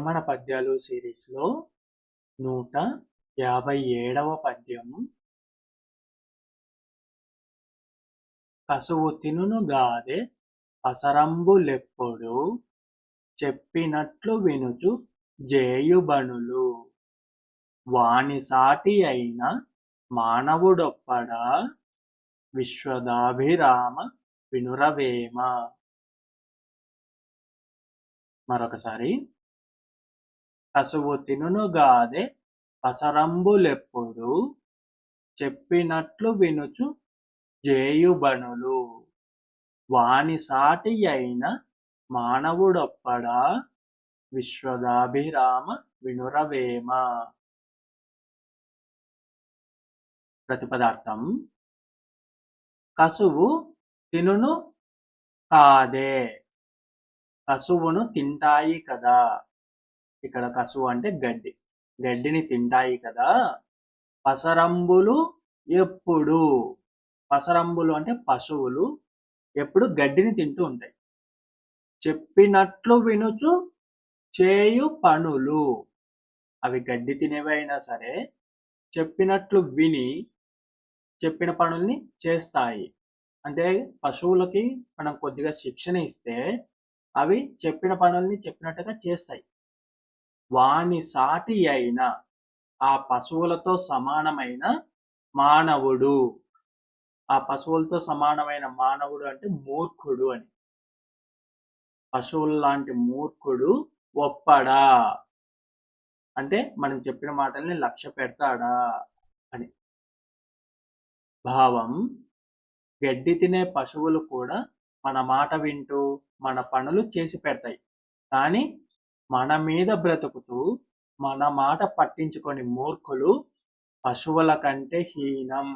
వేమన పద్యాలు సిరీస్లో 157వ పద్యం. కసువు తినును గాదె పసరంబులెప్పుడు, చెప్పినట్లు వినుచు జేయుబనులు. వాని సాటి అయిన మానవుడొప్పడా, విశ్వదాభిరామ వినురవేమ. మరొకసారి. కసువు తినును గాదె పసరంబులెప్పుడు, చెప్పినట్లు వినుచు జేయుబనులు. వాని సాటి అయిన మానవుడొప్పడా, విశ్వదాభిరామ వినురవేమ. ప్రతిపదార్థం. కసువు తినును కాదే, కసువును తింటాయి కదా. ఇక్కడ కసువు అంటే గడ్డి, గడ్డిని తింటాయి కదా. పసరంబులు ఎప్పుడు, పసరంబులు అంటే పశువులు ఎప్పుడు గడ్డిని తింటూ ఉంటాయి. చెప్పినట్లు వినుచు చేయు పనులు, అవి గడ్డి తినేవైనా సరే చెప్పినట్లు విని చెప్పిన పనుల్ని చేస్తాయి. అంటే పశువులకి మనం కొద్దిగా శిక్షణ ఇస్తే అవి చెప్పిన పనుల్ని చెప్పినట్టుగా చేస్తాయి. వాని సాటి అయిన, ఆ పశువులతో సమానమైన మానవుడు, ఆ పశువులతో సమానమైన మానవుడు అంటే మూర్ఖుడు అని. పశువులు లాంటి మూర్ఖుడు ఒప్పడా అంటే మనం చెప్పిన మాటల్ని లక్ష్య పెడతాడా అని భావం. గడ్డి తినే పశువులు కూడా మన మాట వింటూ మన పనులు చేసి పెడతాయి. కానీ మన మీద బ్రతుకుతూ మన మాట పట్టించుకొని మూర్ఖులు పశువుల కంటే హీనం.